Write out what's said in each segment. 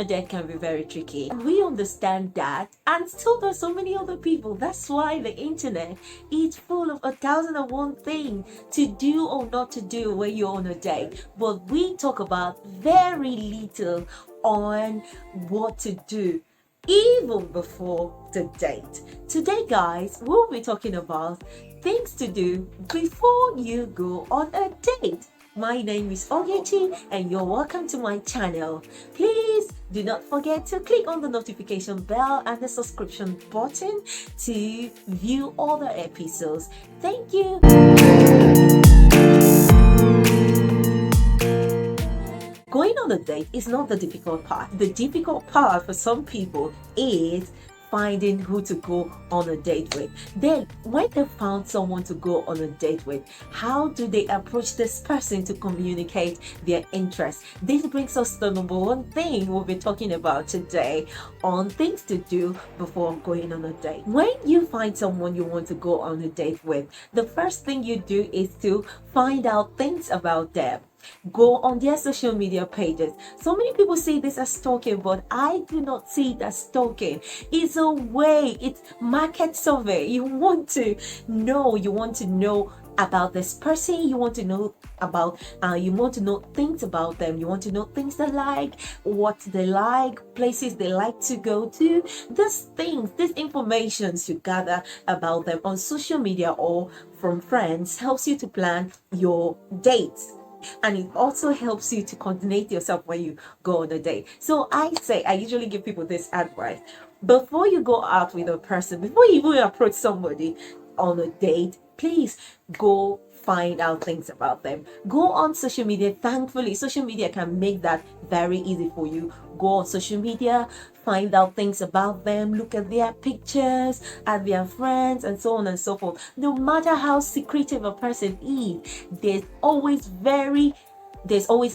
date can be very tricky. We understand that, and still there's so many other people. That's why the internet is full of 1,001 things to do or not to do when you're on a date. But we talk about very little on what to do even before the date. Today, guys, we'll be talking about things to do before you go on a date. My name is Ogechi and you're welcome to my channel. Please do not forget to click on the notification bell and the subscription button to view other episodes. Thank you. Going on a date is not the difficult part. The difficult part for some people is finding who to go on a date with. Then, when they found someone to go on a date with, how do they approach this person to communicate their interest? This brings us to the number one thing we'll be talking about today on things to do before going on a date. When you find someone you want to go on a date with, the first thing you do is to find out things about them. Go on their social media pages. So many people say this as stalking, but I do not see it as stalking. It's a way, it's market survey. You want to know about this person. You want to know about things about them. You want to know things they like, what they like, places they like to go to. These informations you gather about them on social media or from friends helps you to plan your dates. And it also helps you to coordinate yourself when you go on a date. So I usually give people this advice. Before you go out with a person, before you even approach somebody on a date, please go find out things about them. Go on social media. Thankfully, social media can make that very easy for you. Go on social media, find out things about them, look at their pictures, at their friends, and so on and so forth. No matter how secretive a person is, there's always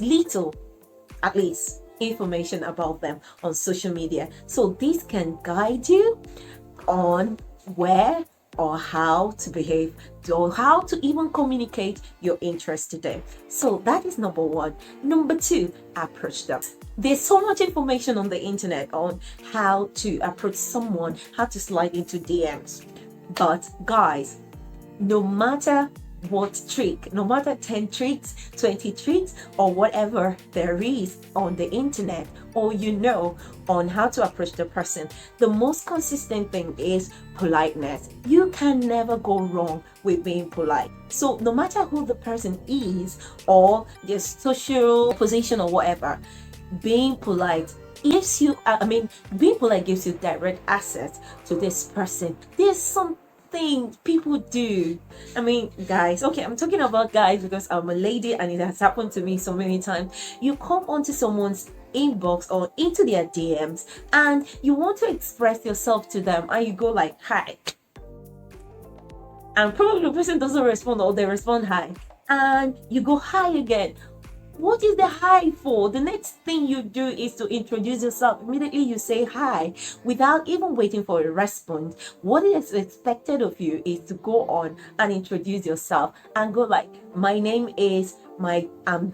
little, at least, information about them on social media. So this can guide you on where or how to behave or how to even communicate your interest to them. So that is number one. Number two, approach them. There's so much information on the internet on how to approach someone, how to slide into DMs. But guys, no matter what trick, no matter 10 tricks, 20 tricks, or whatever there is on the internet, or on how to approach the person, the most consistent thing is politeness. You can never go wrong with being polite. So no matter who the person is or their social position or whatever, being polite gives you direct access to this person. There's some things people do. Guys, okay, I'm talking about guys because I'm a lady and it has happened to me so many times. You come onto someone's inbox or into their DMs and you want to express yourself to them and you go like hi, and probably the person doesn't respond or they respond hi, and you go hi again. What is the hi for? The next thing you do is to introduce yourself. Immediately you say hi without even waiting for a response. What is expected of you is to go on and introduce yourself and go like, my name is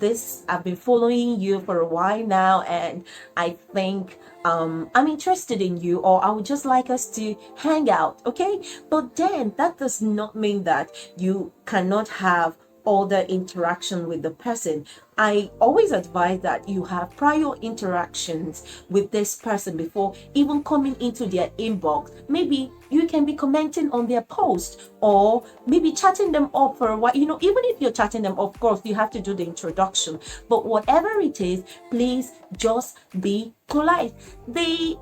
this. I've been following you for a while now and I think I'm interested in you, or I would just like us to hang out, okay? But then that does not mean that you cannot have other interaction with the person. I always advise that you have prior interactions with this person before even coming into their inbox. Maybe you can be commenting on their post or maybe chatting them up for a while. Even if you're chatting them, of course, you have to do the introduction. But whatever it is, please just be polite. The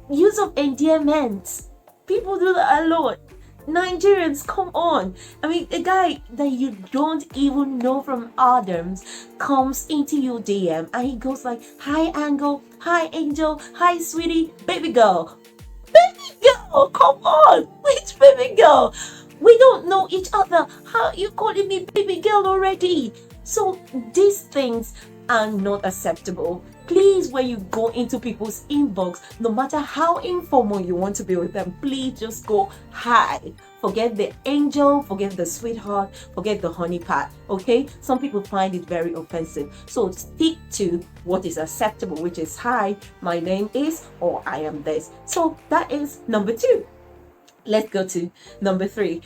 use of endearments, people do that a lot. Nigerians, come on. A guy that you don't even know from Adams comes into your DM and he goes like, hi Angle, hi Angel, hi sweetie, baby girl. Baby girl, come on. Which baby girl? We don't know each other. How are you calling me baby girl already? So these things are not acceptable. Please, when you go into people's inbox, no matter how informal you want to be with them, please just go hi Forget the angel, forget the sweetheart, forget the honey part. Okay, some people find it very offensive, so stick to what is acceptable, which is hi, my name is, or I am this. So that is number 2. Let's go to number 3.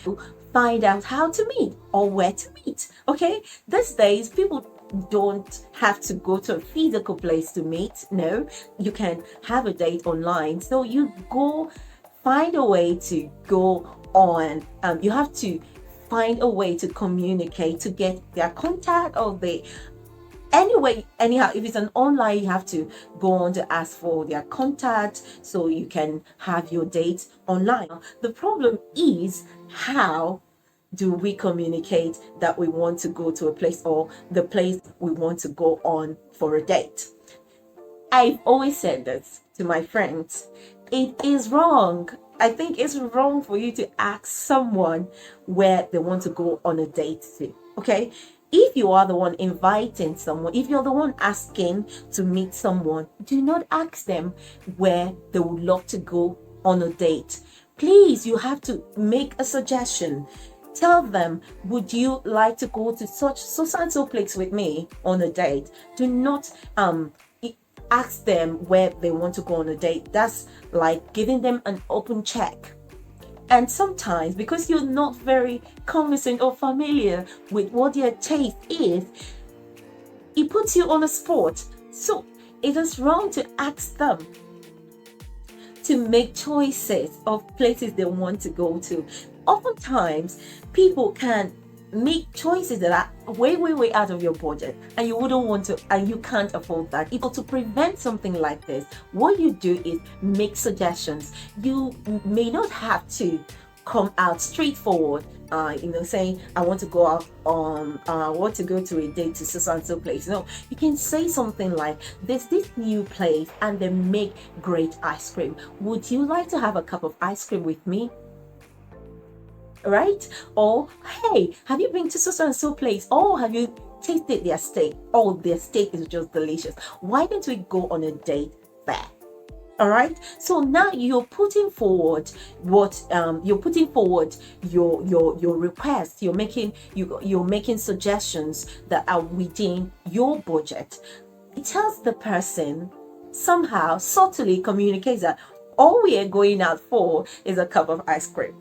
Find out how to meet or where to meet. Okay, these days people don't have to go to a physical place to meet. No, you can have a date online. So you go find a way to go on. You have to find a way to communicate, to get their contact, or they anyway, anyhow, if it's an online, you have to go on to ask for their contact so you can have your date online. The problem is, how do we communicate that we want to go to a place, or the place we want to go on for a date? I've always said this to my friends. It is wrong. I think it's wrong for you to ask someone where they want to go on a date to. Okay? If you are the one inviting someone, if you're the one asking to meet someone, do not ask them where they would love to go on a date. Please, you have to make a suggestion. Tell them, would you like to go to such so and so place with me on a date? Do not ask them where they want to go on a date. That's like giving them an open check. And sometimes, because you're not very cognizant or familiar with what their taste is, it puts you on a spot. So it is wrong to ask them to make choices of places they want to go to. Oftentimes, people can make choices that are way out of your budget, and you wouldn't want to, and you can't afford that. If to prevent something like this, what you do is make suggestions. You may not have to come out straightforward, saying I want to go out on want to go to a date to so and so place. No, you can say something like, there's this new place and they make great ice cream. Would you like to have a cup of ice cream with me? Right? Or, hey, have you been to so and so place? Oh, have you tasted their steak? Oh, their steak is just delicious. Why don't we go on a date there? All right. So now you're putting forward your request. You're making suggestions that are within your budget. It tells the person, somehow subtly communicates that all we are going out for is a cup of ice cream.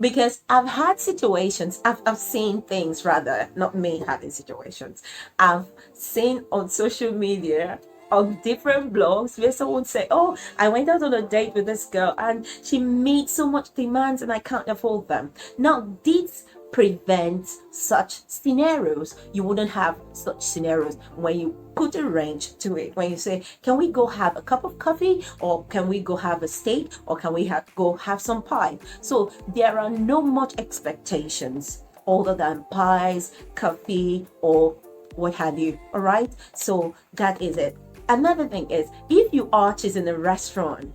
Because I've had situations, I've seen things, rather, not me having situations. I've seen on social media, on different blogs, where someone say, oh, I went out on a date with this girl and she made so much demands and I can't afford them. Now, this prevents such scenarios. You wouldn't have such scenarios when you put a range to it. When you say, can we go have a cup of coffee, or can we go have a steak, or can we go have some pie? So there are no much expectations other than pies, coffee, or what have you. All right. So that is it. Another thing is, if you are choosing a restaurant,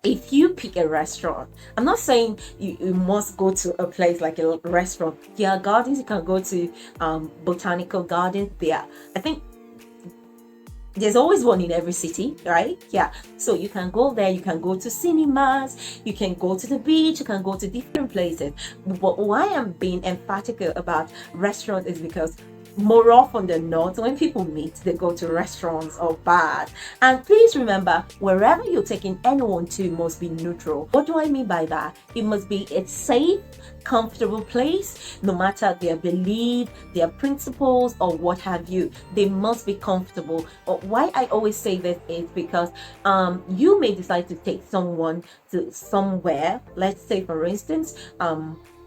if you pick a restaurant, I'm not saying you must go to a place like a restaurant. There are gardens, you can go to botanical gardens there. I think there's always one in every city, right? Yeah. So you can go there, you can go to cinemas, you can go to the beach, you can go to different places. But why I'm being emphatic about restaurants is because more often than not, when people meet, they go to restaurants or bars. And please remember, wherever you're taking anyone to must be neutral. What do I mean by that? It must be a safe, comfortable place, no matter their belief, their principles, or what have you. They must be comfortable. Why I always say this is because you may decide to take someone to somewhere, let's say for instance,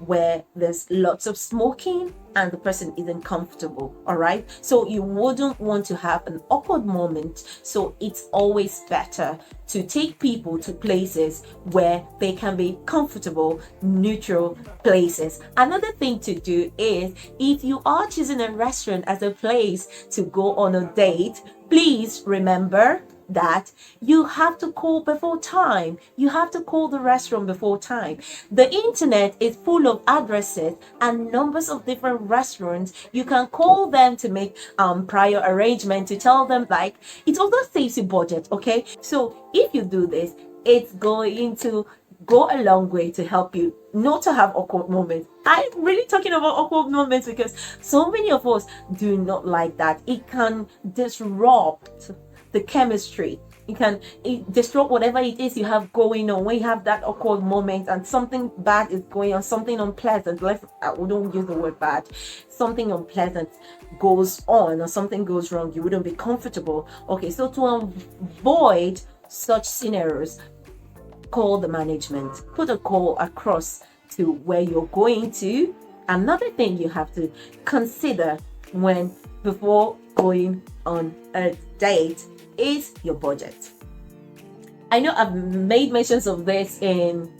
where there's lots of smoking and the person isn't comfortable. All right, so you wouldn't want to have an awkward moment. So it's always better to take people to places where they can be comfortable, neutral places. Another thing to do is, if you are choosing a restaurant as a place to go on a date, please remember that you have to call before time. You have to call the restaurant before time. The internet is full of addresses and numbers of different restaurants. You can call them to make prior arrangement, to tell them, like, it also saves you budget. Okay, so if you do this, it's going to go a long way to help you not to have awkward moments. I'm really talking about awkward moments because so many of us do not like that. It can disrupt the chemistry. It disrupt whatever it is you have going on when you have that awkward moment and something bad is going on, something unpleasant. We don't use the word bad. Something unpleasant goes on or something goes wrong. You wouldn't be comfortable. Okay, so to avoid such scenarios, call the management. Put a call across to where you're going to. Another thing you have to consider before going on a date is your budget. I know I've made mentions of this in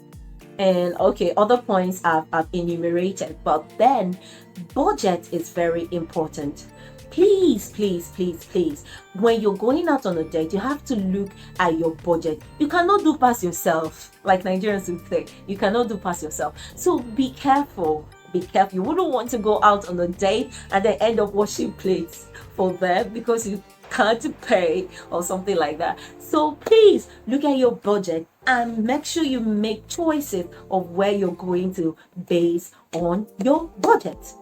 other points I've enumerated, but then budget is very important. Please, when you're going out on a date, you have to look at your budget. You cannot do past yourself, like Nigerians would say. You cannot do past yourself. So be careful. You wouldn't want to go out on a date and then end up washing plates for them because you can't pay or something like that. So please look at your budget and make sure you make choices of where you're going to based on your budget.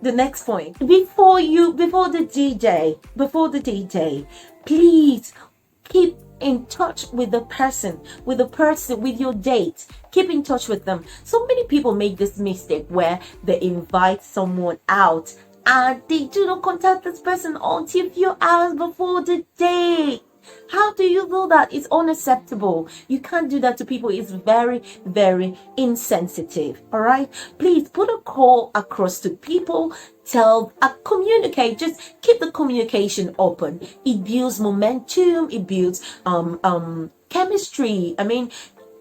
The next point, before the DJ, please keep in touch with the person, with your date. Keep in touch with them. So many people make this mistake where they invite someone out and they do not contact this person until a few hours before the date. How do you do that? It's unacceptable. You can't do that to people. It's very, very insensitive. All right. Please put a call across to people. Communicate. Just keep the communication open. It builds momentum. It builds chemistry. I mean,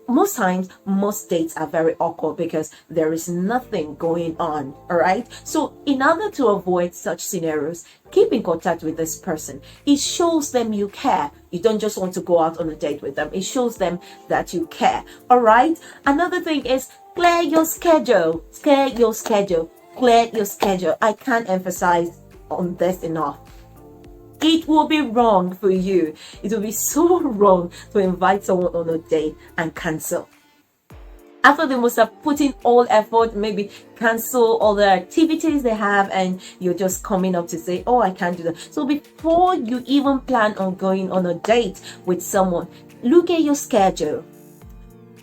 most times, most dates are very awkward because there is nothing going on. All right. So in order to avoid such scenarios, keep in contact with this person. It shows them you care. You don't just want to go out on a date with them. It shows them that you care. All right. Another thing is clear your schedule. I can't emphasize on this enough. It will be wrong for you. It will be so wrong to invite someone on a date and cancel. After they must have put in all effort, maybe cancel all the activities they have, and you're just coming up to say, oh, I can't do that. So before you even plan on going on a date with someone, look at your schedule.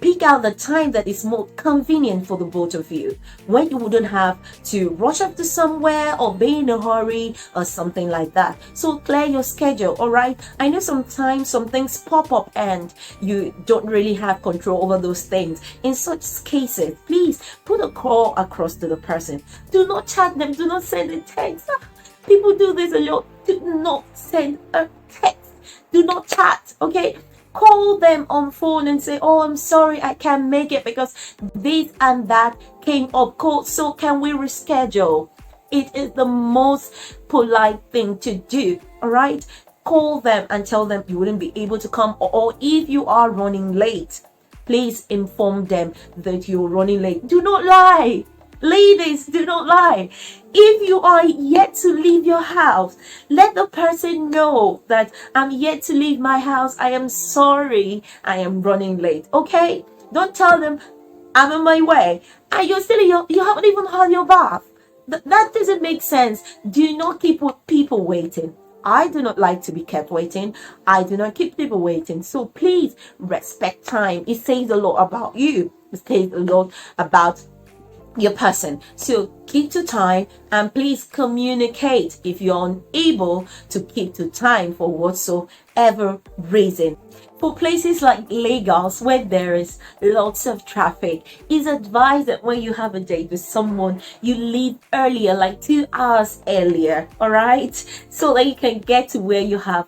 Pick out the time that is more convenient for the both of you, when you wouldn't have to rush off to somewhere or be in a hurry or something like that. So clear your schedule. All right. I know sometimes some things pop up and you don't really have control over those things. In such cases, please put a call across to the person. Do not chat them. Do not send a text. People do this a lot. Do not send a text. Do not chat. Okay. Call them on phone and say, oh, I'm sorry, I can't make it because this and that came up. So can we reschedule? It is the most polite thing to do. All right. Call them and tell them you wouldn't be able to come, or if you are running late, please inform them that you're running late. Do not lie. Ladies, do not lie. If you are yet to leave your house, let the person know that I'm yet to leave my house. I am sorry, I am running late. Okay? Don't tell them I'm on my way and you're still you haven't even had your bath. That doesn't make sense. Do not keep people waiting. I do not like to be kept waiting. I do not keep people waiting. So please respect time. It says a lot about you. It says a lot about your person. So keep to time, and please communicate if you're unable to keep to time for whatsoever reason. For places like Lagos, where there is lots of traffic, it's advised that when you have a date with someone, you leave earlier, like 2 hours earlier, all right, so that you can get to where you have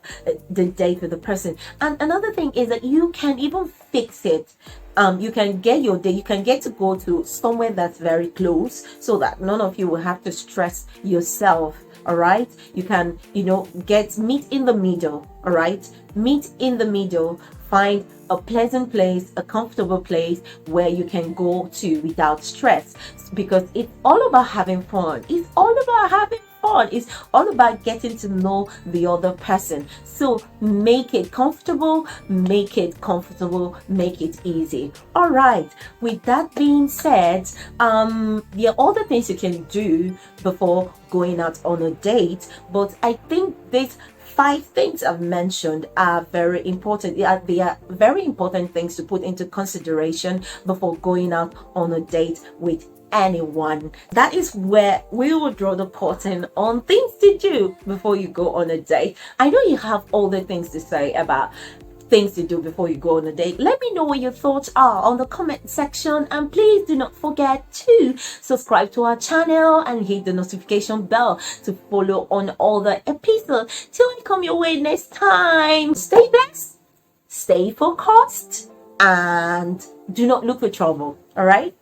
the date with the person. And another thing is that you can even fix it. You can get your day, you can get to go to somewhere that's very close so that none of you will have to stress yourself. All right. You can, meet in the middle. All right. Meet in the middle. find a pleasant place, a comfortable place where you can go to without stress, because it's all about having fun. It's all about having fun. It's all about getting to know the other person. So make it comfortable, make it comfortable, make it easy. All right. With that being said, there are other things you can do before going out on a date, but I think this 5 things I've mentioned are very important. They are very important things to put into consideration before going out on a date with anyone. That is where we will draw the curtain on things to do before you go on a date. I know you have all the things to say about things to do before you go on a date. Let me know what your thoughts are on the comment section, and please do not forget to subscribe to our channel and hit the notification bell to follow on all the episodes till I come your way next time. Stay blessed, stay focused, and do not look for trouble. All right.